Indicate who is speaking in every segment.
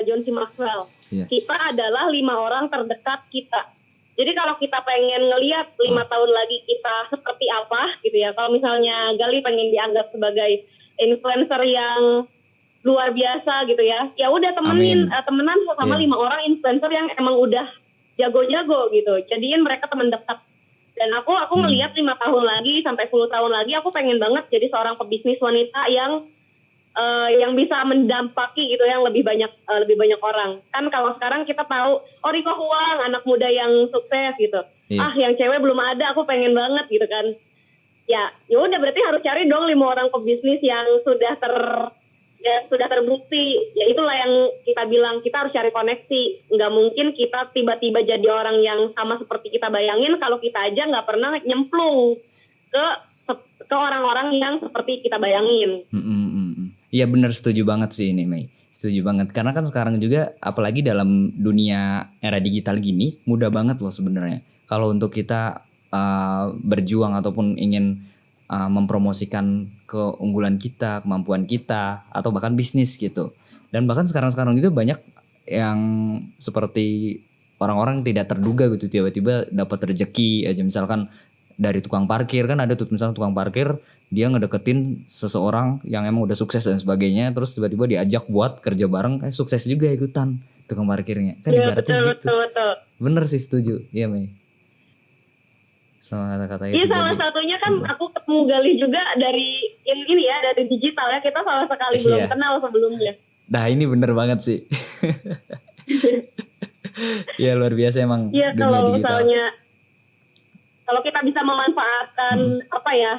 Speaker 1: John C. Maxwell.
Speaker 2: Iya.
Speaker 1: Kita adalah 5 orang terdekat kita. Jadi kalau kita pengen ngelihat 5 tahun lagi kita seperti apa gitu ya. Kalau misalnya Gali pengen dianggap sebagai influencer yang luar biasa gitu ya. Ya udah temenan sama 5 orang influencer yang emang udah jago-jago gitu. Jadiin mereka teman dekat. Dan aku ngelihat 5 tahun lagi sampai 10 tahun lagi aku pengen banget jadi seorang pebisnis wanita yang bisa mendampaki gitu yang lebih banyak orang. Kan kalau sekarang kita tahu Riko Huang anak muda yang sukses gitu.
Speaker 2: Iya.
Speaker 1: Yang cewek belum ada, aku pengen banget gitu kan. Ya udah berarti harus cari dong 5 orang pebisnis yang sudah terbukti. Ya itulah yang kita bilang, kita harus cari koneksi. Nggak mungkin kita tiba-tiba jadi orang yang sama seperti kita bayangin kalau kita aja nggak pernah nyemplung ke orang-orang yang seperti kita bayangin.
Speaker 2: Iya benar, setuju banget sih ini Mei. Setuju banget. Karena kan sekarang juga apalagi dalam dunia era digital gini mudah banget loh sebenarnya. Kalau untuk kita berjuang ataupun ingin mempromosikan keunggulan kita, kemampuan kita, atau bahkan bisnis gitu. Dan bahkan sekarang juga banyak yang seperti orang-orang tidak terduga gitu, tiba-tiba dapat rezeki aja. Misalkan dari tukang parkir, kan ada tuh misalnya tukang parkir, dia ngedeketin seseorang yang emang udah sukses dan sebagainya, terus tiba-tiba diajak buat kerja bareng, sukses juga ikutan tukang parkirnya. Kan ibaratnya gitu.
Speaker 1: Betul.
Speaker 2: Bener sih, setuju. Iya Mei. Sama kata-kata itu.
Speaker 1: Iya, salah satunya kan aku ketemu Gali juga dari ini ya, dari digital ya. Kita sama sekali belum kenal sebelumnya.
Speaker 2: Nah ini bener banget sih. Iya luar biasa emang.
Speaker 1: Iya, kalau misalnya kalau kita bisa memanfaatkan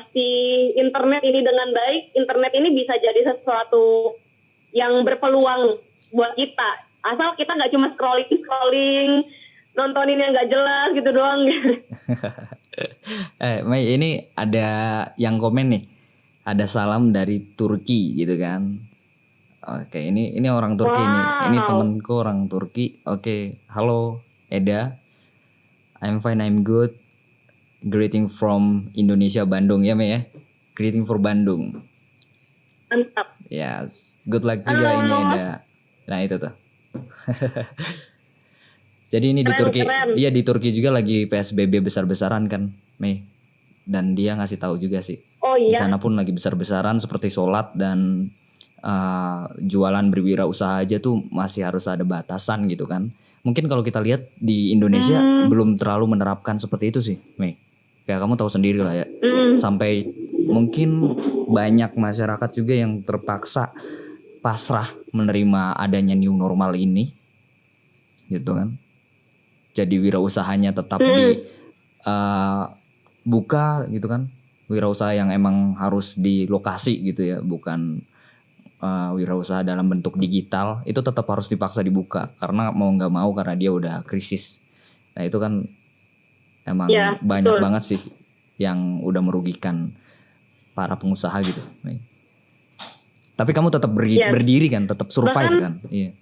Speaker 1: si internet ini dengan baik, internet ini bisa jadi sesuatu yang berpeluang buat kita. Asal kita nggak cuma scrolling, nontonin yang nggak jelas gitu doang.
Speaker 2: Mei, ini ada yang komen nih, ada salam dari Turki gitu kan. Oke, ini orang Turki nih. Ini temenku orang Turki. Oke, halo Eda, I'm fine, I'm good. Greeting from Indonesia, Bandung ya Mei ya. Greeting for Bandung.
Speaker 1: Mantap.
Speaker 2: Yes, good luck juga ini Eda. Nah itu tuh. Jadi ini keren. Di Turki juga lagi PSBB besar-besaran kan Mei. Dan dia ngasih tahu juga sih.
Speaker 1: Oh iya.
Speaker 2: Di sana pun lagi besar-besaran seperti sholat dan jualan berwirausaha aja tuh masih harus ada batasan gitu kan. Mungkin kalau kita lihat di Indonesia belum terlalu menerapkan seperti itu sih Mei. Kayak kamu tahu sendiri lah ya. Sampai mungkin banyak masyarakat juga yang terpaksa pasrah menerima adanya new normal ini. Gitu kan. Jadi wirausahanya tetap buka gitu kan. Wirausaha yang emang harus di lokasi gitu ya. Bukan wirausaha dalam bentuk digital. Itu tetap harus dipaksa dibuka. Karena mau gak mau karena dia udah krisis. Nah itu kan emang banyak banget sih yang udah merugikan para pengusaha gitu. Tapi kamu tetap berdiri kan, tetap survive kan. Iya.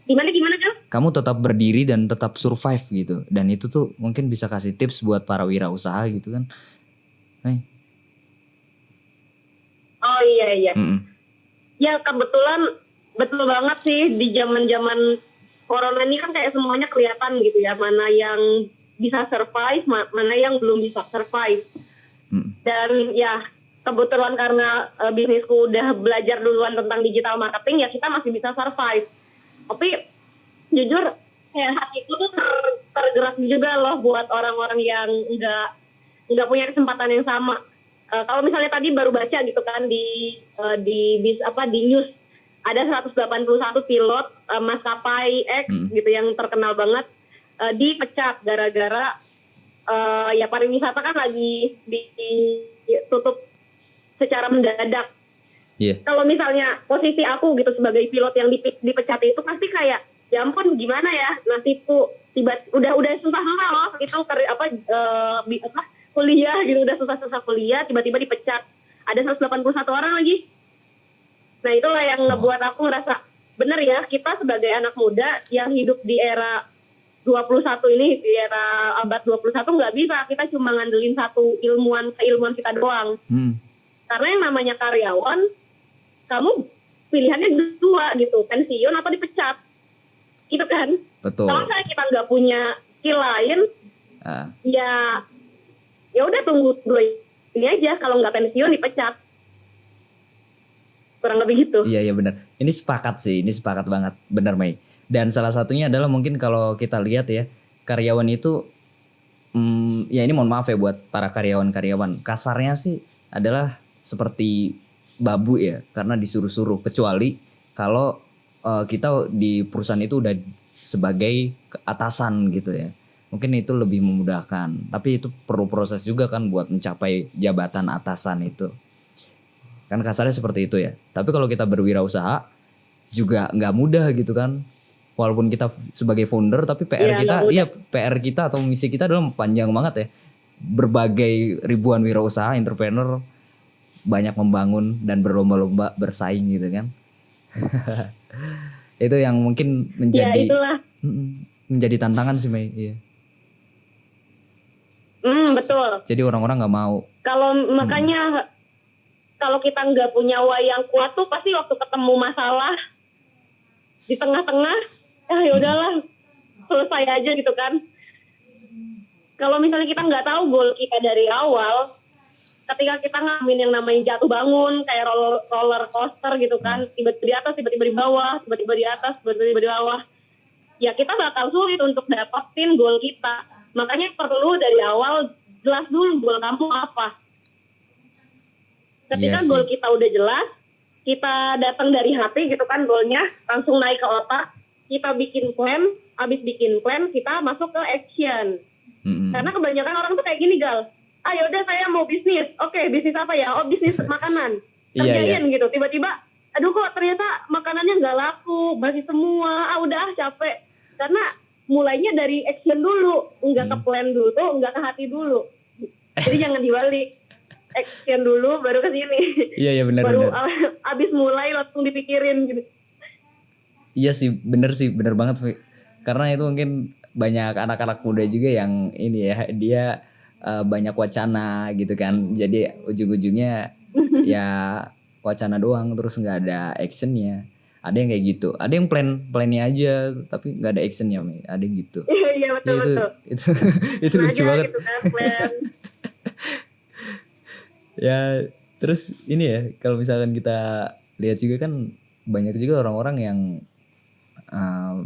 Speaker 1: Gimana kan?
Speaker 2: Kamu tetap berdiri dan tetap survive gitu. Dan itu tuh mungkin bisa kasih tips buat para wirausaha gitu kan.
Speaker 1: Oh iya. Ya kebetulan betul banget sih di zaman-zaman Corona ini kan kayak semuanya kelihatan gitu ya, mana yang bisa survive, mana yang belum bisa survive. Dan ya kebetulan karena bisnisku udah belajar duluan tentang digital marketing, ya kita masih bisa survive. Tapi jujur kayak hatiku tuh tergerak juga loh buat orang-orang yang nggak punya kesempatan yang sama. Kalau misalnya tadi baru baca gitu kan di news, ada 181 pilot maskapai X gitu yang terkenal banget dipecat gara-gara ya pariwisata kan lagi ditutup secara mendadak. Kalau misalnya posisi aku gitu sebagai pilot yang dipecat itu pasti kayak ya ampun gimana ya nasibku, udah susah-susah loh itu kuliah gitu, udah susah-susah kuliah tiba-tiba dipecat, ada 181 orang lagi. Nah itulah yang ngebuat aku ngerasa bener ya, kita sebagai anak muda yang hidup di era 21 ini, di era abad 21 nggak bisa kita cuma ngandelin satu keilmuan kita doang. Karena yang namanya karyawan, kamu pilihannya dua gitu, pensiun atau dipecat, gitu kan?
Speaker 2: Betul.
Speaker 1: Kalau misalnya kita nggak punya skill lain, ya udah tunggu dulu ini aja. Kalau nggak pensiun dipecat, kurang lebih gitu.
Speaker 2: Iya benar. Ini sepakat banget, benar Mei. Dan salah satunya adalah mungkin kalau kita lihat ya, karyawan itu, ya ini mohon maaf ya buat para karyawan, kasarnya sih adalah seperti babu ya, karena disuruh-suruh. Kecuali kalau kita di perusahaan itu udah sebagai atasan gitu ya, mungkin itu lebih memudahkan. Tapi itu perlu proses juga kan buat mencapai jabatan atasan itu. Kan kasarnya seperti itu ya. Tapi kalau kita berwirausaha juga nggak mudah gitu kan. Walaupun kita sebagai founder, tapi PR kita atau misi kita adalah panjang banget ya. Berbagai ribuan wirausaha, entrepreneur banyak membangun dan berlomba-lomba bersaing gitu kan. Itu yang mungkin menjadi tantangan sih Mei. Iya.
Speaker 1: Betul.
Speaker 2: Jadi orang-orang nggak mau.
Speaker 1: Kalau makanya kalau kita nggak punya wayang kuat tuh pasti waktu ketemu masalah di tengah-tengah, ya udahlah selesai aja gitu kan. Kalau misalnya kita nggak tahu goal kita dari awal, ketika kita ngalamin yang namanya jatuh bangun kayak roller coaster gitu kan, tiba-tiba di atas, tiba-tiba di bawah, tiba-tiba di atas, tiba-tiba di bawah, ya kita bakal sulit untuk dapetin goal kita. Makanya perlu dari awal jelas dulu goal kamu apa. Ketika goal kita udah jelas, kita datang dari hati gitu kan goalnya, langsung naik ke otak, kita bikin plan, habis bikin plan kita masuk ke action. Karena kebanyakan orang tuh kayak gini Gal, udah saya mau bisnis, oke bisnis apa ya? Oh bisnis makanan, kerjain gitu. Tiba-tiba, aduh kok ternyata makanannya nggak laku, basi semua, udah capek. Karena mulainya dari action dulu, nggak ke plan dulu tuh, nggak ke hati dulu. Jadi jangan dibalik. Action dulu baru ke sini.
Speaker 2: Iya benar.
Speaker 1: Baru abis mulai langsung dipikirin gitu.
Speaker 2: Iya sih, bener banget. Karena itu mungkin banyak anak-anak muda juga yang ini ya, dia banyak wacana gitu kan. Jadi ujung-ujungnya ya wacana doang, terus nggak ada actionnya. Ada yang kayak gitu, ada yang plannya aja tapi nggak ada actionnya, ada yang gitu.
Speaker 1: Iya betul.
Speaker 2: Itu lucu banget.
Speaker 1: Gitu kan, plan.
Speaker 2: Ya terus ini ya, kalau misalkan kita lihat juga kan banyak juga orang-orang yang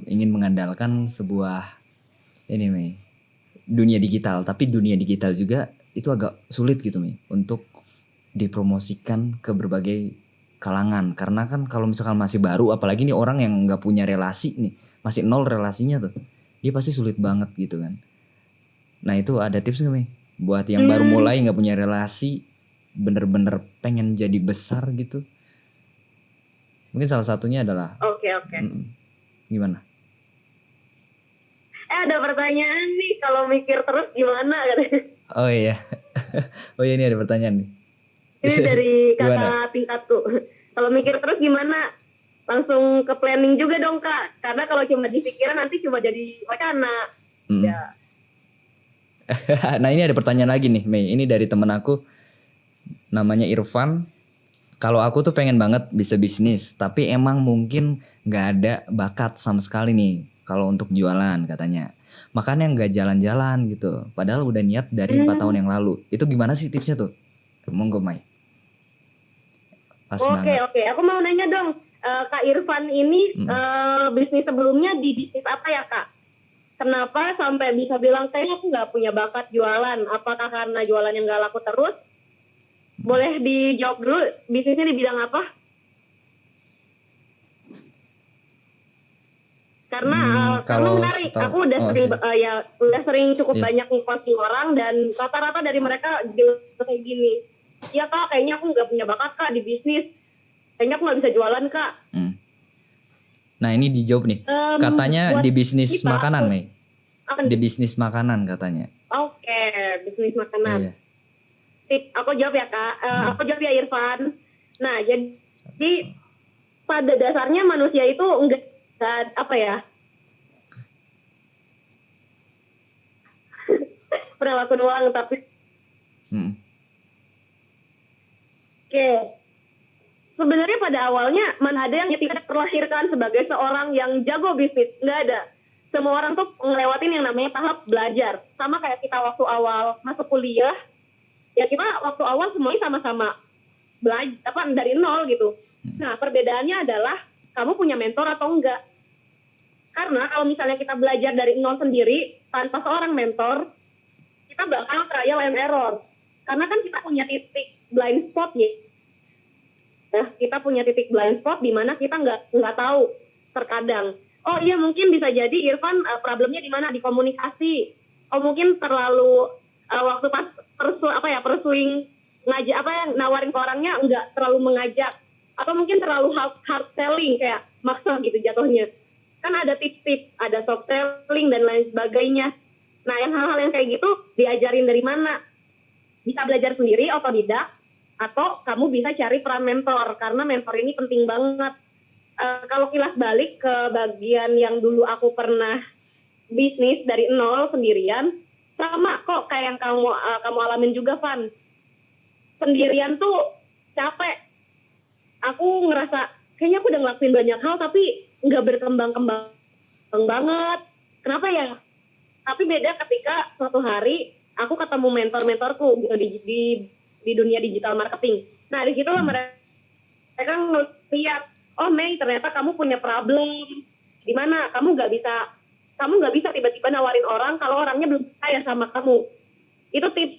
Speaker 2: ingin mengandalkan sebuah dunia digital, tapi dunia digital juga itu agak sulit gitu untuk dipromosikan ke berbagai kalangan. Karena kan kalau misalkan masih baru, apalagi nih orang yang nggak punya relasi nih, masih nol relasinya tuh, dia pasti sulit banget gitu kan. Nah itu ada tips nggak buat yang baru mulai nggak punya relasi, bener-bener pengen jadi besar gitu? Mungkin salah satunya adalah
Speaker 1: Oke.
Speaker 2: Gimana?
Speaker 1: Ada pertanyaan nih, kalau mikir terus gimana?
Speaker 2: Oh iya. Ini ada pertanyaan nih.
Speaker 1: Ini dari kakak tingkat tuh. Kalau mikir terus gimana? Langsung ke planning juga dong Kak. Karena kalau cuma di pikiran nanti cuma jadi wacana. Ya.
Speaker 2: Nah ini ada pertanyaan lagi nih Mei. Ini dari temen aku, namanya Irfan. Kalau aku tuh pengen banget bisa bisnis, tapi emang mungkin gak ada bakat sama sekali nih kalau untuk jualan katanya. Makanya gak jalan-jalan gitu. Padahal udah niat dari 4 tahun yang lalu. Itu gimana sih tipsnya tuh? Monggo Mai. Pas banget.
Speaker 1: Oke. Aku mau nanya dong, Kak Irfan ini bisnis sebelumnya di bisnis apa ya Kak? Kenapa sampai bisa bilang kayaknya aku gak punya bakat jualan? Apakah karena jualannya gak laku terus? Boleh dijawab dulu, bisnisnya di bidang apa? Karena menarik, aku udah sering cukup banyak nge-coaching orang dan rata-rata dari mereka kayak gini. Ya Kak, kayaknya aku nggak punya bakat Kak di bisnis. Kayaknya aku nggak bisa jualan Kak.
Speaker 2: Nah ini dijawab nih. Katanya di bisnis makanan Mei. Di bisnis makanan katanya.
Speaker 1: Oke, bisnis makanan. Iya. Aku jawab ya Kak, aku jawab ya Irfan. Nah jadi pada dasarnya manusia itu enggak apa ya, perilaku doang tapi Oke. sebenarnya pada awalnya mana ada yang tidak terlahirkan sebagai seorang yang jago bisnis, nggak ada. Semua orang tuh ngelewatin yang namanya tahap belajar. Sama kayak kita waktu awal masuk kuliah, ya kita waktu awal semuanya sama-sama belajar dari nol gitu. Nah, perbedaannya adalah kamu punya mentor atau enggak. Karena kalau misalnya kita belajar dari nol sendiri tanpa seorang mentor, kita bakal trial and error. Karena kan kita punya titik blind spot ya. Nah, kita punya titik blind spot di mana kita nggak tahu terkadang. Oh iya, mungkin bisa jadi Irfan problemnya di mana, di komunikasi. Oh mungkin terlalu waktu pas pursuing nawarin ke orangnya nggak terlalu mengajak, atau mungkin terlalu hard selling kayak maksa gitu jatuhnya. Kan ada tips-tips, ada soft selling dan lain sebagainya. Nah, yang hal-hal yang kayak gitu diajarin dari mana? Bisa belajar sendiri, otodidak, atau kamu bisa cari peran mentor, karena mentor ini penting banget. Kalau kilas balik ke bagian yang dulu aku pernah bisnis dari nol sendirian, sama kok kayak yang kamu alamin juga, Van. Sendirian tuh capek. Aku ngerasa kayaknya aku udah ngelakuin banyak hal tapi nggak berkembang-kembang banget. Kenapa ya? Tapi beda ketika suatu hari aku ketemu mentor-mentorku gitu di dunia digital marketing. Nah, di situ mereka ngeliat, oh Mei, ternyata kamu punya problem. Di mana kamu nggak bisa tiba-tiba nawarin orang kalau orangnya belum percaya sama kamu. Itu tips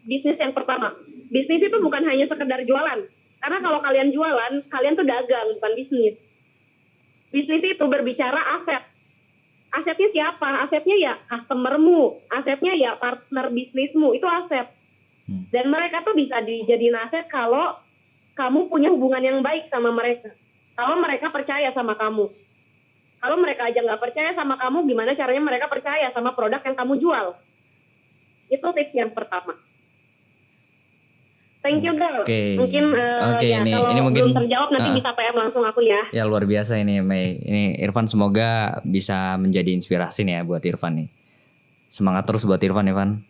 Speaker 1: bisnis yang pertama. Bisnis itu bukan hanya sekedar jualan. Karena kalau kalian jualan, kalian tuh dagang, bukan bisnis. Bisnis itu berbicara aset. Asetnya siapa? Asetnya ya customermu, asetnya ya partner bisnismu, itu aset. Dan mereka tuh bisa dijadiin aset kalau kamu punya hubungan yang baik sama mereka. Kalau mereka percaya sama kamu. Kalau mereka aja nggak percaya sama kamu, gimana caranya mereka percaya sama produk yang kamu jual? Itu tips yang pertama. Thank you, girl. Mungkin ya, ini mungkin belum terjawab nanti bisa PM langsung aku ya.
Speaker 2: Ya, luar biasa ini, Mei. Ini Irfan, semoga bisa menjadi inspirasi nih ya buat Irfan nih. Semangat terus buat Irfan, Irfan.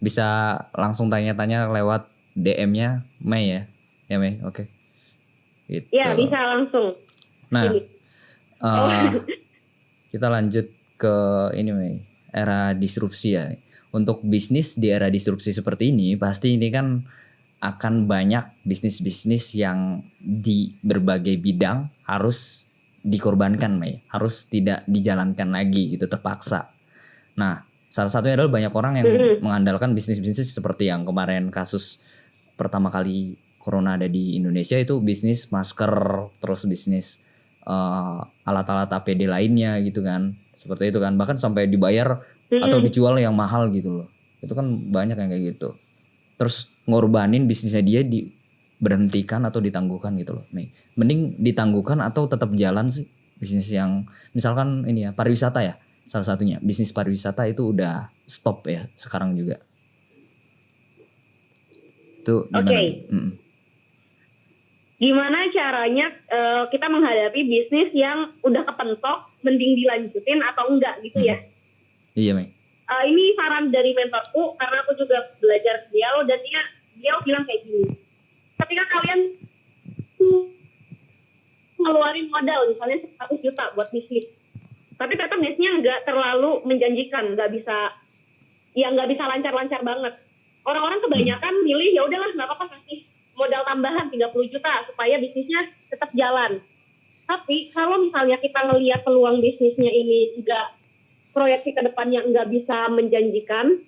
Speaker 2: Bisa langsung tanya-tanya lewat DM-nya Mei ya. Ya, Mei. Oke. Gitu.
Speaker 1: Ya, bisa langsung.
Speaker 2: Nah, kita lanjut ke ini, Mei. Era disrupsi ya. Untuk bisnis di era disrupsi seperti ini, pasti ini kan akan banyak bisnis-bisnis yang di berbagai bidang harus dikorbankan, Mei. Harus tidak dijalankan lagi gitu, terpaksa. Nah, salah satunya adalah banyak orang yang mengandalkan bisnis-bisnis seperti yang kemarin kasus pertama kali corona ada di Indonesia, itu bisnis masker, terus bisnis alat-alat APD lainnya gitu kan. Seperti itu kan, bahkan sampai dibayar atau dijual yang mahal gitu loh. Itu kan banyak yang kayak gitu. Terus ngorbanin bisnisnya dia diberhentikan atau ditangguhkan gitu loh, Mei. Mending ditangguhkan atau tetap jalan sih bisnis yang misalkan ini ya, pariwisata ya. Salah satunya bisnis pariwisata itu udah stop ya sekarang juga. Itu gimana?
Speaker 1: Gimana caranya kita menghadapi bisnis yang udah kepentok, mending dilanjutin atau enggak gitu ya?
Speaker 2: Iya, Mei.
Speaker 1: Ini saran dari mentorku karena aku juga belajar beliau, dan dia bilang kayak gini. Ketika kalian ngeluarin modal misalnya 100 juta buat bisnis, tapi ternyata bisnisnya nggak terlalu menjanjikan, nggak bisa lancar-lancar banget. Orang-orang kebanyakan milih ya udahlah nggak apa-apa, kasih modal tambahan 30 juta supaya bisnisnya tetap jalan. Tapi kalau misalnya kita ngelihat peluang bisnisnya ini juga proyeksi ke depannya nggak bisa menjanjikan,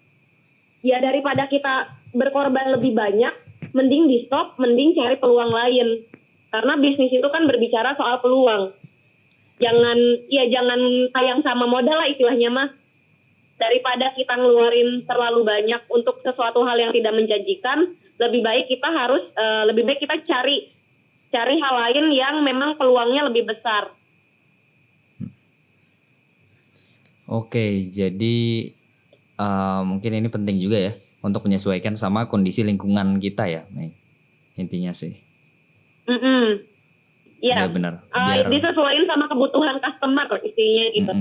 Speaker 1: ya daripada kita berkorban lebih banyak, mending di stop, mending cari peluang lain. Karena bisnis itu kan berbicara soal peluang. Jangan sayang sama modal lah istilahnya mah. Daripada kita ngeluarin terlalu banyak untuk sesuatu hal yang tidak menjanjikan, lebih baik kita cari hal lain yang memang peluangnya lebih besar.
Speaker 2: Oke, jadi mungkin ini penting juga ya untuk menyesuaikan sama kondisi lingkungan kita ya, Mei. Intinya sih.
Speaker 1: Ya,
Speaker 2: benar.
Speaker 1: Disesuaikan sama kebutuhan customer intinya gitu.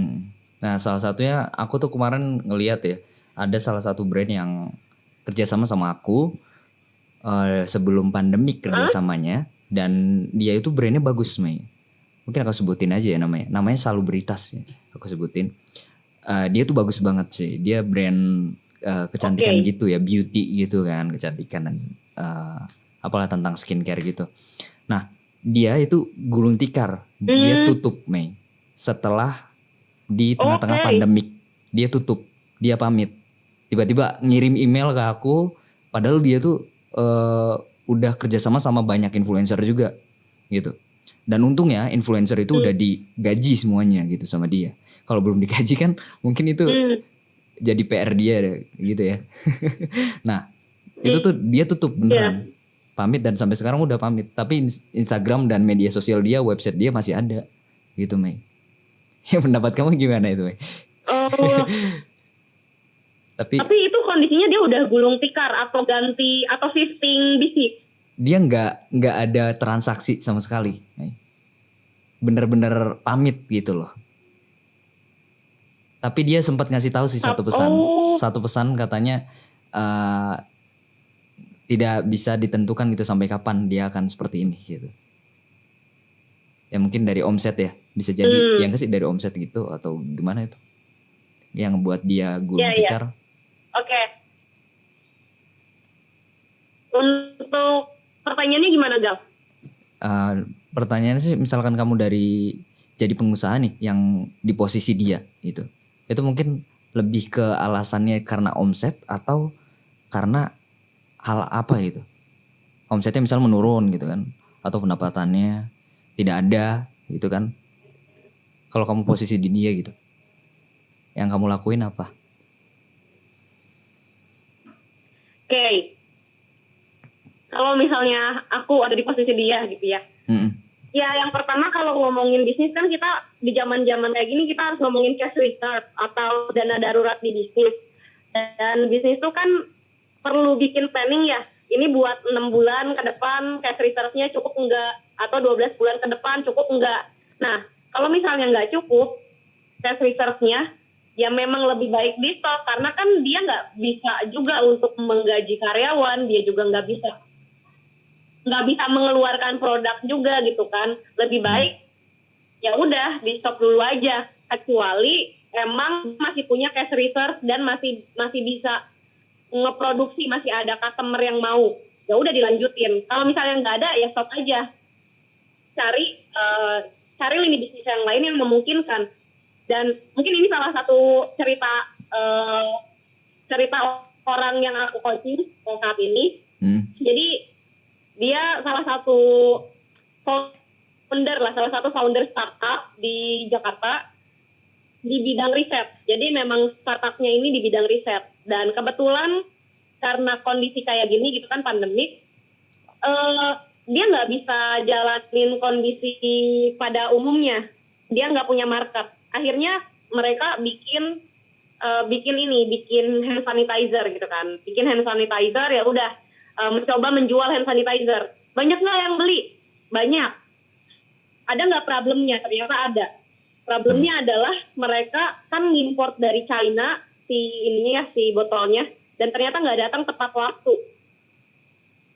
Speaker 2: Nah, salah satunya aku tuh kemarin ngeliat ya, ada salah satu brand yang kerjasama sama aku sebelum pandemik kerjasamanya. Dan dia itu brandnya bagus, Mei. Mungkin aku sebutin aja ya namanya. Namanya Salubritas ya. Aku sebutin. Dia tuh bagus banget sih. Dia brand kecantikan gitu ya, beauty gitu kan, kecantikan dan apalah tentang skincare gitu. Nah, dia itu gulung tikar. Dia tutup, Mei. Setelah di tengah-tengah pandemik, dia tutup. Dia pamit. Tiba-tiba ngirim email ke aku, padahal dia tuh udah kerjasama sama banyak influencer juga gitu. Dan untungnya influencer itu udah digaji semuanya gitu sama dia. Kalau belum digaji kan mungkin itu jadi PR dia gitu ya. Nah itu tuh dia tutup beneran. Pamit dan sampai sekarang udah pamit. Tapi Instagram dan media sosial dia, website dia masih ada gitu, Mei. Ya pendapat kamu gimana itu, Mei? Tapi
Speaker 1: itu kondisinya dia udah gulung tikar atau ganti atau shifting bisnis?
Speaker 2: Dia nggak ada transaksi sama sekali, bener-bener pamit gitu loh. Tapi dia sempat ngasih tahu sih satu pesan katanya tidak bisa ditentukan gitu sampai kapan dia akan seperti ini gitu. Ya mungkin dari omset ya, bisa jadi yang kasih dari omset gitu atau gimana itu yang buat dia gulung tikar.
Speaker 1: Oke. Untuk pertanyaannya gimana, Gal?
Speaker 2: Pertanyaannya sih misalkan kamu dari jadi pengusaha nih yang di posisi dia itu mungkin lebih ke alasannya karena omset atau karena hal apa gitu. Omsetnya misal menurun gitu kan, atau pendapatannya tidak ada gitu kan. Kalau kamu posisi di dia gitu, yang kamu lakuin apa?
Speaker 1: Oke. Kalau misalnya aku ada di posisi dia gitu ya. Ya yang pertama kalau ngomongin bisnis kan kita di zaman-zaman kayak gini kita harus ngomongin cash reserve atau dana darurat di bisnis. Dan bisnis itu kan perlu bikin planning ya. Ini buat 6 bulan ke depan cash reserve-nya cukup enggak? Atau 12 bulan ke depan cukup enggak? Nah kalau misalnya enggak cukup cash reserve-nya, ya memang lebih baik di stok karena kan dia nggak bisa juga untuk menggaji karyawan, dia juga nggak bisa mengeluarkan produk juga gitu kan. Lebih baik ya udah di stok dulu aja, kecuali emang masih punya cash reserve dan masih bisa ngeproduksi, masih ada customer yang mau, ya udah dilanjutin. Kalau misalnya nggak ada ya stop aja, cari lini bisnis yang lain yang memungkinkan. Dan mungkin ini salah satu cerita orang yang aku coaching saat ini. Jadi dia salah satu founder startup di Jakarta di bidang riset. Jadi memang startupnya ini di bidang riset. Dan kebetulan karena kondisi kayak gini gitu kan, pandemik, dia nggak bisa jalanin kondisi pada umumnya. Dia nggak punya market. Akhirnya mereka bikin hand sanitizer gitu kan. Bikin hand sanitizer, ya udah mencoba menjual hand sanitizer. Banyak nggak yang beli? Banyak. Ada nggak problemnya? Ternyata ada. Problemnya adalah mereka kan import dari China si botolnya, dan ternyata nggak datang tepat waktu.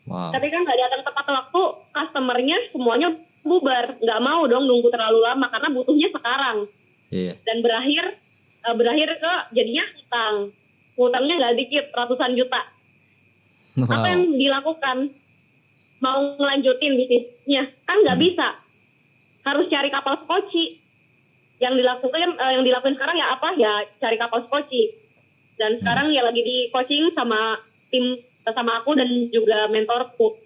Speaker 2: Wow.
Speaker 1: Tapi kan nggak datang tepat waktu, customernya semuanya bubar. Nggak mau dong nunggu terlalu lama karena butuhnya sekarang.
Speaker 2: Iya.
Speaker 1: Dan berakhir ke jadinya hutangnya nggak dikit, ratusan juta. Wow. Apa yang dilakukan? Mau ngelanjutin bisnisnya kan nggak bisa, harus cari kapal skoci. Yang dilakukan sekarang ya apa? Ya cari kapal skoci. Dan sekarang ya lagi di coaching sama sama aku dan juga mentorku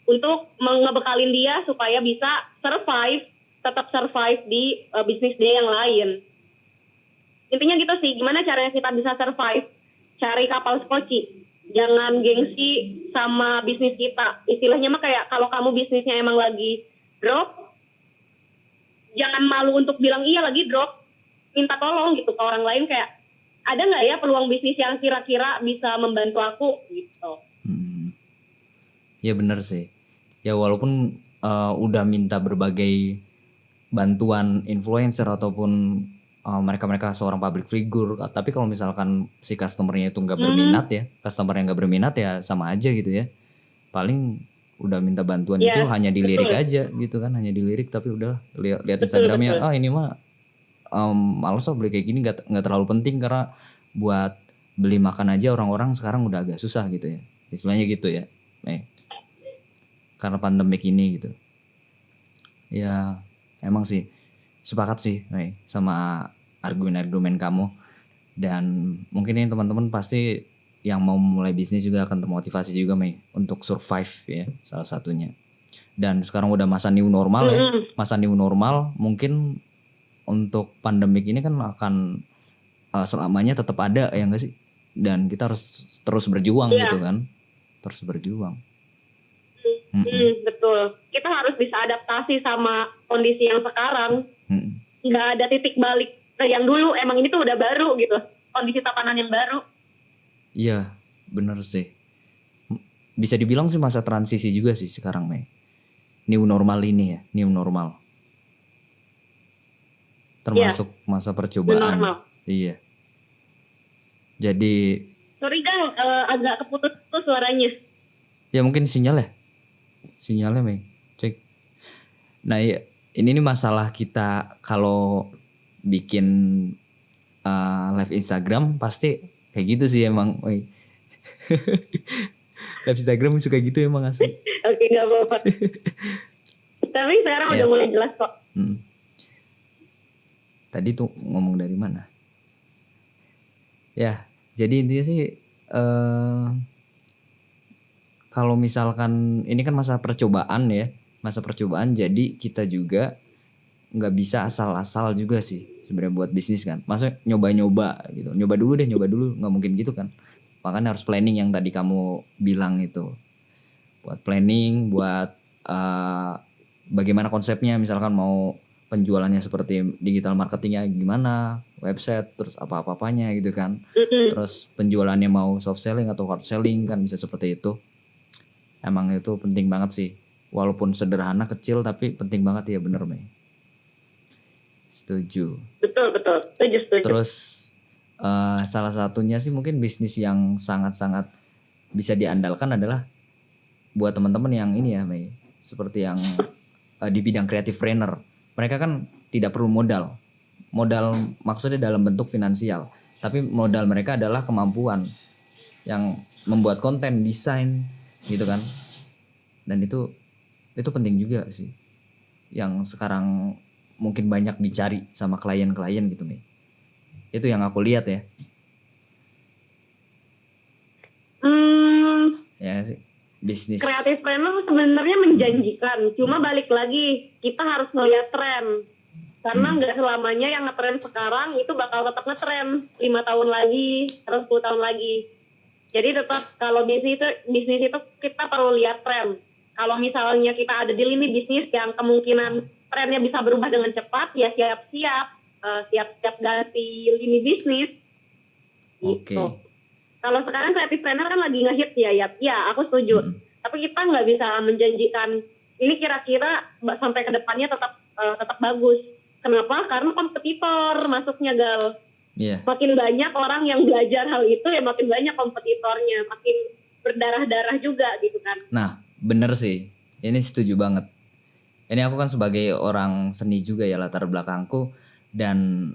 Speaker 1: untuk ngebekalin dia supaya bisa tetap survive di bisnis dia yang lain. Intinya gitu sih, gimana caranya kita bisa survive? Cari kapal skoci. Jangan gengsi sama bisnis kita. Istilahnya mah kayak kalau kamu bisnisnya emang lagi drop, jangan malu untuk bilang iya lagi drop. Minta tolong gitu ke orang lain, kayak ada nggak ya peluang bisnis yang kira-kira bisa membantu aku gitu.
Speaker 2: Ya benar sih. Ya walaupun udah minta berbagai bantuan influencer ataupun mereka seorang public figure, tapi kalau misalkan si customernya itu nggak berminat ya, customer yang nggak berminat ya sama aja gitu ya. Paling udah minta bantuan
Speaker 1: Iya,
Speaker 2: itu hanya dilirik
Speaker 1: betul.
Speaker 2: aja gitu kan, hanya dilirik tapi udah lihat
Speaker 1: Betul,
Speaker 2: Instagramnya,
Speaker 1: betul.
Speaker 2: ini mah males lah beli kayak gini, nggak terlalu penting karena buat beli makan aja orang-orang sekarang udah agak susah gitu ya, istilahnya gitu ya, karena pandemik ini gitu. Ya emang sih sepakat sih sama argumen-argumen kamu, dan mungkin ini teman-teman pasti yang mau mulai bisnis juga akan termotivasi juga Mei untuk survive ya, salah satunya. Dan sekarang udah masa new normal ya, masa new normal mungkin untuk pandemik ini kan akan selamanya tetap ada ya enggak sih, dan kita harus terus berjuang
Speaker 1: Iya.
Speaker 2: gitu kan, terus berjuang.
Speaker 1: Betul. Kita harus bisa adaptasi sama kondisi yang sekarang. Nggak ada titik balik ke yang dulu. Emang ini tuh udah baru gitu. Kondisi tatanan yang baru.
Speaker 2: Iya, bener sih. Bisa dibilang sih masa transisi juga sih sekarang Mei. New normal ini ya, new normal. Termasuk masa percobaan. Iya. Jadi.
Speaker 1: Sorry Gang, agak keputus-putus suaranya.
Speaker 2: Ya mungkin sinyalnya Mei. Cek. Nah ya, ini nih masalah kita kalau bikin live Instagram pasti kayak gitu sih emang. Live Instagram suka gitu emang asli.
Speaker 1: Oke, gak apa-apa. Tapi sekarang udah mulai jelas kok.
Speaker 2: Tadi tuh ngomong dari mana? Ya, jadi intinya sih kalau misalkan ini kan masa percobaan ya, masa percobaan, jadi kita juga nggak bisa asal-asal juga sih sebenarnya buat bisnis kan. Maksudnya nyoba-nyoba gitu, nyoba dulu, nggak mungkin gitu kan. Makanya harus planning yang tadi kamu bilang itu, buat planning, buat bagaimana konsepnya, misalkan mau penjualannya seperti digital marketingnya gimana, website, terus apa-apanya gitu kan. Terus penjualannya mau soft selling atau hard selling kan bisa seperti itu. Emang itu penting banget sih. Walaupun sederhana, kecil, tapi penting banget ya, bener Mei. Setuju.
Speaker 1: Betul. Setuju.
Speaker 2: Terus salah satunya sih mungkin bisnis yang sangat-sangat bisa diandalkan adalah buat teman-teman yang ini ya Mei. Seperti yang di bidang creative trainer. Mereka kan tidak perlu modal. Modal maksudnya dalam bentuk finansial. Tapi modal mereka adalah kemampuan yang membuat konten, desain gitu kan. Dan itu penting juga sih. Yang sekarang mungkin banyak dicari sama klien-klien gitu Mei. Itu yang aku lihat ya. Ya sih. Bisnis
Speaker 1: Creative planner sebenarnya menjanjikan, cuma balik lagi kita harus melihat tren, karena nggak selamanya yang ngetren sekarang itu bakal tetap ngetren 5 tahun lagi atau 10 tahun lagi. Jadi tetap kalau bisnis itu kita perlu lihat tren. Kalau misalnya kita ada di lini bisnis yang kemungkinan trennya bisa berubah dengan cepat, ya siap-siap ganti lini bisnis. Gitu.
Speaker 2: Oke.
Speaker 1: Kalau sekarang creative planner kan lagi ngehit ya aku setuju. Tapi kita nggak bisa menjanjikan ini kira-kira sampai ke depannya tetap bagus. Kenapa? Karena kompetitor masuknya Gal.
Speaker 2: Yeah.
Speaker 1: Makin banyak orang yang belajar hal itu ya makin banyak kompetitornya, makin berdarah-darah juga gitu kan.
Speaker 2: Nah, bener sih. Ini setuju banget. Ini aku kan sebagai orang seni juga ya latar belakangku, dan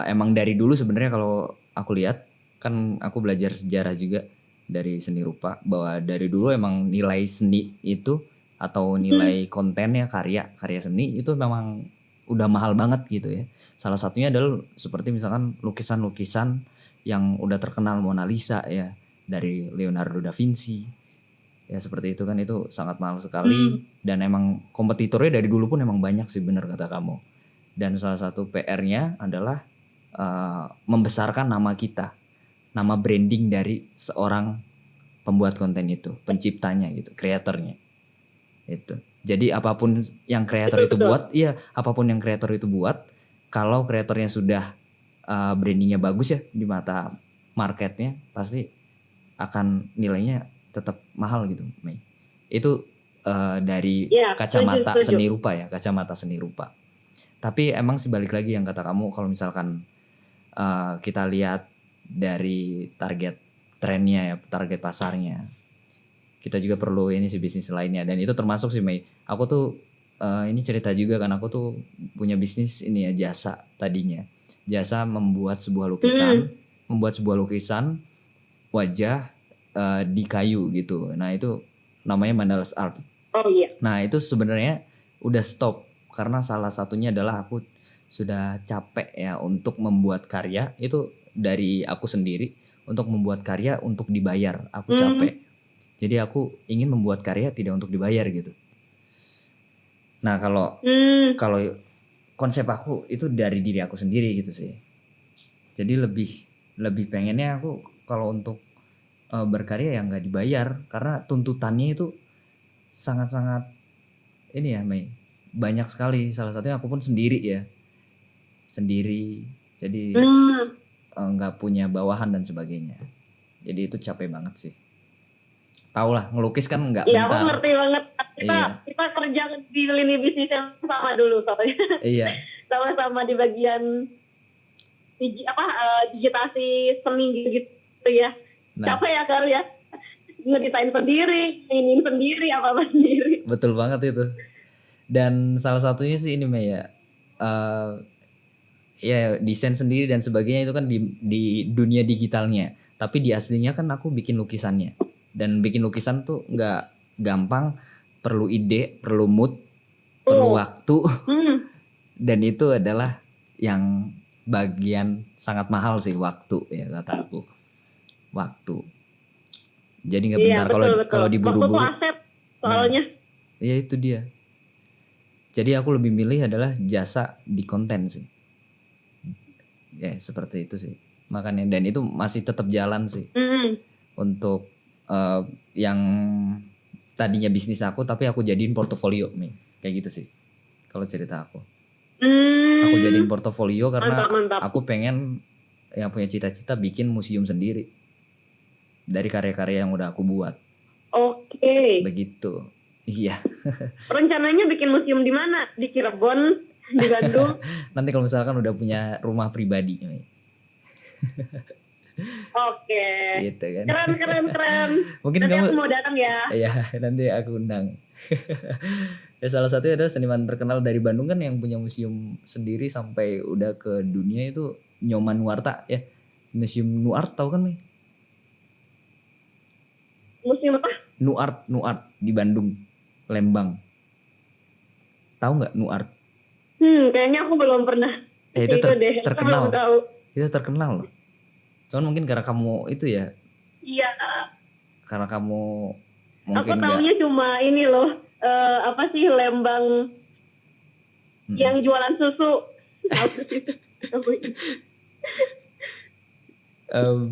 Speaker 2: emang dari dulu sebenarnya kalau aku lihat kan aku belajar sejarah juga dari seni rupa, bahwa dari dulu emang nilai seni itu atau nilai kontennya karya seni itu memang udah mahal banget gitu ya. Salah satunya adalah seperti misalkan lukisan-lukisan yang udah terkenal, Mona Lisa ya, dari Leonardo da Vinci. Ya seperti itu kan, itu sangat mahal sekali. Dan emang kompetitornya dari dulu pun emang banyak sih, bener kata kamu. Dan salah satu PR-nya adalah membesarkan nama kita, nama branding dari seorang pembuat konten itu, penciptanya gitu, kreatornya itu. Jadi apapun yang kreator itu buat, apapun yang kreator itu buat, kalau kreatornya sudah brandingnya bagus ya di mata marketnya, pasti akan nilainya tetap mahal gitu, Mei. Itu dari kacamata seni rupa ya, kacamata seni rupa. Tapi emang sih balik lagi yang kata kamu, kalau misalkan kita lihat dari target trennya ya, target pasarnya, kita juga perlu ini sih bisnis lainnya, dan itu termasuk sih Mei. Aku tuh ini cerita juga kan, aku tuh punya bisnis ini ya, jasa tadinya. Jasa membuat sebuah lukisan wajah di kayu gitu. Nah, itu namanya Mandalas Art.
Speaker 1: Oh iya.
Speaker 2: Nah, itu sebenarnya udah stop karena salah satunya adalah aku sudah capek ya untuk membuat karya itu dari aku sendiri, untuk membuat karya untuk dibayar. Aku capek. Jadi aku ingin membuat karya tidak untuk dibayar gitu. Nah, kalau konsep aku itu dari diri aku sendiri gitu sih. Jadi lebih pengennya aku kalau untuk berkarya yang nggak dibayar, karena tuntutannya itu sangat-sangat ini ya Mei, banyak sekali. Salah satunya aku pun sendiri jadi nggak punya bawahan dan sebagainya. Jadi itu capek banget sih. Tau lah, ngelukis kan nggak bentar.
Speaker 1: Iya, aku ngerti banget. Kita kerja di lini bisnis yang sama dulu soalnya.
Speaker 2: Iya.
Speaker 1: Sama-sama di bagian digitasi seni gitu ya. Capek ya karya, ngedesain sendiri, ingin sendiri, apa sendiri.
Speaker 2: Betul banget itu. Dan salah satunya sih ini Mei ya, ya desain sendiri dan sebagainya itu kan di dunia digitalnya. Tapi di aslinya kan aku bikin lukisannya. Dan bikin lukisan tuh nggak gampang, perlu ide, perlu mood, perlu waktu. Dan itu adalah yang bagian sangat mahal sih, waktu ya kata aku. Waktu. Jadi nggak bentar, kalau diburu-buru.
Speaker 1: Waktu aset soalnya.
Speaker 2: Nah, ya itu dia. Jadi aku lebih milih adalah jasa di konten sih. Ya seperti itu sih. Makanya, dan itu masih tetap jalan sih. Untuk yang tadinya bisnis aku tapi aku jadiin portofolio nih. Kayak gitu sih. Kalau cerita aku. Aku jadiin portofolio karena mantap. Aku pengen yang punya cita-cita bikin museum sendiri dari karya-karya yang udah aku buat.
Speaker 1: Oke.
Speaker 2: Begitu. Iya.
Speaker 1: Rencananya bikin museum di mana? Di Cirebon, di Bandung?
Speaker 2: Nanti kalau misalkan udah punya rumah pribadi.
Speaker 1: Oke.
Speaker 2: Gitu kan.
Speaker 1: Keren.
Speaker 2: Mungkin
Speaker 1: nanti
Speaker 2: kamu
Speaker 1: aku mau datang ya.
Speaker 2: Iya, nanti aku undang. Ya, salah satunya adalah seniman terkenal dari Bandung kan yang punya museum sendiri sampai udah ke dunia, itu Nyoman Nuarta ya. Museum Nuart, tahu kan Mei?
Speaker 1: Museum apa?
Speaker 2: Nuart di Bandung, Lembang. Tahu nggak Nuart?
Speaker 1: Kayaknya aku belum pernah.
Speaker 2: Itu terkenal.
Speaker 1: Aku belum tahu.
Speaker 2: Itu terkenal loh. Cuman mungkin karena kamu itu ya.
Speaker 1: Iya.
Speaker 2: Karena kamu mungkin
Speaker 1: aku taunya cuma ini loh. Apa sih Lembang yang jualan susu?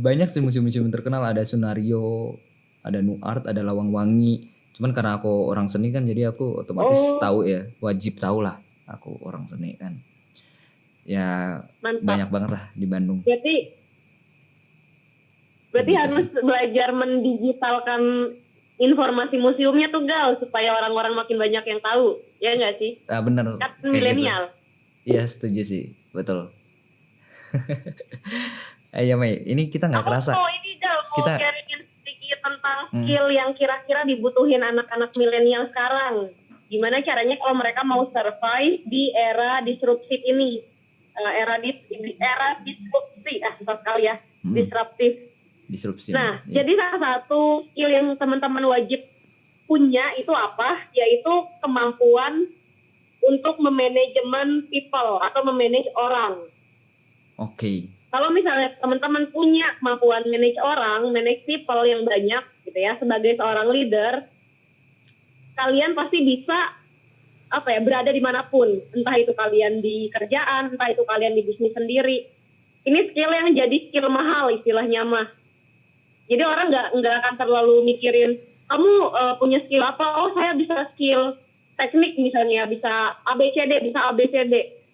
Speaker 2: Banyak sih museum-museum terkenal. Ada Sunario, ada Nuart, ada Lawang Wangi. Cuman karena aku orang seni kan, jadi aku otomatis tahu ya, wajib tahu lah. Aku orang seni kan. Ya mantap. Banyak banget lah di Bandung.
Speaker 1: Berarti gitu harus sih. Belajar mendigitalkan informasi museumnya tuh Gal, supaya orang-orang makin banyak yang tahu. Ya nggak sih?
Speaker 2: Bener.
Speaker 1: Kan milenial.
Speaker 2: Iya gitu. Setuju sih, betul. Ayo Mei, ini kita nggak kerasa.
Speaker 1: Ini Gal, mau sharingin sedikit tentang skill yang kira-kira dibutuhin anak-anak milenial sekarang. Gimana caranya kalau mereka mau survive di era disruptif ini? Era disrupsi, susah sekali ya. Disrupsi. Nah, jadi salah satu skill yang teman-teman wajib punya itu apa? Yaitu kemampuan untuk memanajemen people atau memanage orang. Oke. Kalau misalnya teman-teman punya kemampuan manage orang, manage people yang banyak gitu ya, sebagai seorang leader, kalian pasti bisa berada dimanapun, entah itu kalian di kerjaan, entah itu kalian di bisnis sendiri. Ini skill yang jadi skill mahal istilahnya mah. Jadi orang nggak akan terlalu mikirin kamu punya skill apa? Oh saya bisa skill teknik misalnya, bisa ABCD.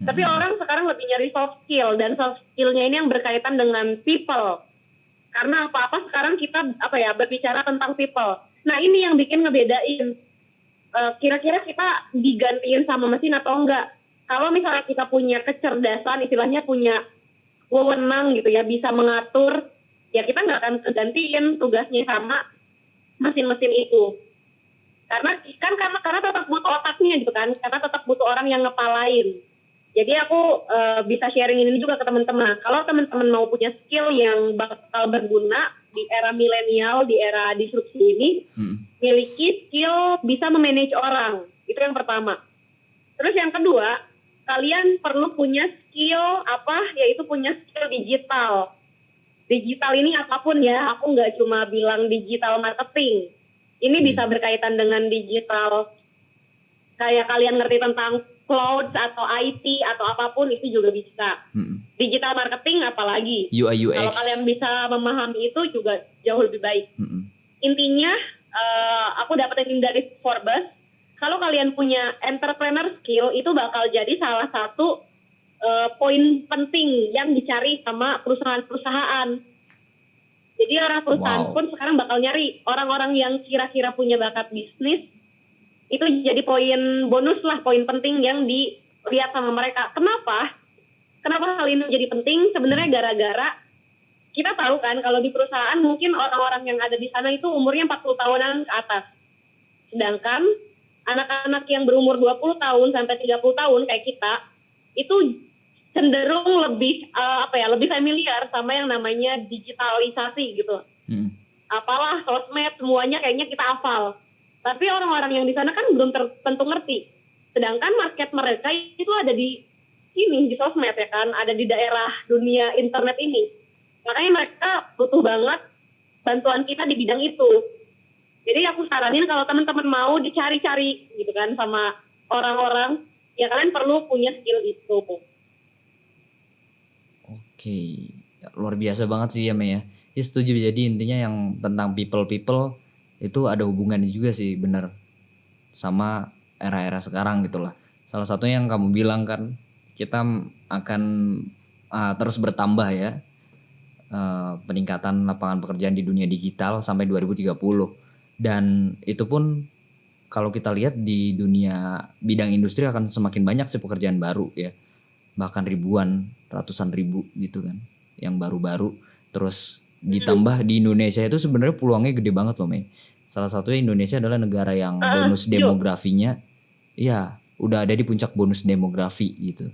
Speaker 1: Tapi orang sekarang lebih nyari soft skill, dan soft skillnya ini yang berkaitan dengan people. Karena apa-apa sekarang kita berbicara tentang people. Nah ini yang bikin ngebedain. Kira-kira kita digantiin sama mesin atau enggak? Kalau misalnya kita punya kecerdasan, istilahnya punya wewenang gitu ya, bisa mengatur, ya kita nggak akan kegantiin tugasnya sama mesin-mesin itu. Karena tetap butuh otaknya gitu kan, karena tetap butuh orang yang ngepalain. Jadi aku bisa sharing ini juga ke teman-teman. Kalau teman-teman mau punya skill yang bakal berguna di era milenial, di era disrupsi ini, miliki skill bisa memanage orang. Itu yang pertama. Terus yang kedua, kalian perlu punya skill yaitu punya skill digital. Digital ini apapun ya, aku nggak cuma bilang digital marketing. Ini bisa berkaitan dengan digital, kayak kalian ngerti tentang cloud atau IT atau apapun itu juga bisa. Digital marketing apalagi.
Speaker 2: UI UX.
Speaker 1: Kalau kalian bisa memahami itu juga jauh lebih baik. Intinya, aku dapetin dari Forbes, kalau kalian punya entrepreneur skill itu bakal jadi salah satu poin penting yang dicari sama perusahaan-perusahaan. Jadi orang perusahaan pun sekarang bakal nyari orang-orang yang kira-kira punya bakat bisnis. Itu jadi poin bonus lah, poin penting yang dilihat sama mereka. Kenapa hal ini jadi penting? Sebenarnya gara-gara kita tahu kan kalau di perusahaan mungkin orang-orang yang ada di sana itu umurnya 40 tahunan ke atas. Sedangkan anak-anak yang berumur 20 tahun sampai 30 tahun kayak kita itu cenderung lebih lebih familiar sama yang namanya digitalisasi gitu. Apalah sosmed semuanya kayaknya kita hafal. Tapi orang-orang yang di sana kan belum tentu ngerti. Sedangkan market mereka itu ada di sini, di sosmed ya kan, ada di daerah dunia internet ini. Makanya mereka butuh banget bantuan kita di bidang itu. Jadi aku saranin kalau teman-teman mau dicari-cari gitu kan sama orang-orang, ya kalian perlu punya skill itu.
Speaker 2: Oke, luar biasa banget sih ya Mei ya. Ya setuju, jadi intinya yang tentang people itu ada hubungannya juga sih bener sama era-era sekarang gitulah. Salah satunya yang kamu bilang kan, kita akan terus bertambah ya peningkatan lapangan pekerjaan di dunia digital sampai 2030. Dan itu pun kalau kita lihat di dunia bidang industri akan semakin banyak sih pekerjaan baru ya. Bahkan ribuan, ratusan ribu gitu kan yang baru-baru. Terus ditambah di Indonesia itu sebenarnya peluangnya gede banget loh Mei. Salah satunya Indonesia adalah negara yang bonus demografinya ya udah ada di puncak bonus demografi gitu.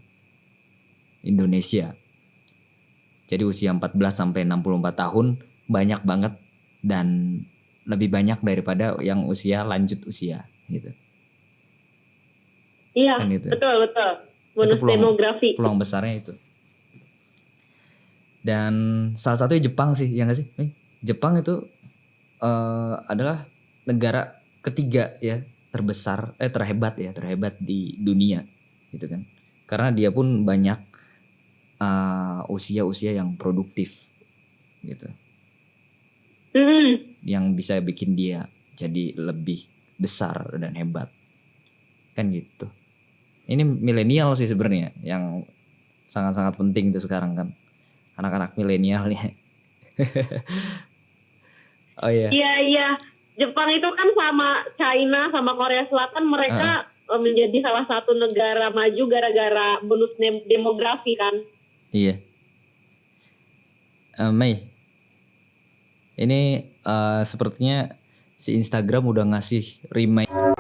Speaker 2: Indonesia. Jadi usia 14 sampai 64 tahun banyak banget dan lebih banyak daripada yang usia lanjut usia gitu.
Speaker 1: Iya,
Speaker 2: kan gitu.
Speaker 1: Betul. Bonus
Speaker 2: itu
Speaker 1: demografi.
Speaker 2: Peluang besarnya itu. Dan salah satunya Jepang sih, ya nggak sih? Jepang itu adalah negara ketiga ya terhebat di dunia gitu kan. Karena dia pun banyak usia yang produktif gitu. Yang bisa bikin dia jadi lebih besar dan hebat. Kan gitu. Ini milenial sih sebenarnya yang sangat-sangat penting tuh sekarang kan. Anak-anak milenial nih. Oh iya.
Speaker 1: Iya. Jepang itu kan sama China sama Korea Selatan mereka menjadi salah satu negara maju gara-gara bonus demografi kan.
Speaker 2: Iya. Mei. Ini sepertinya si Instagram udah ngasih reminder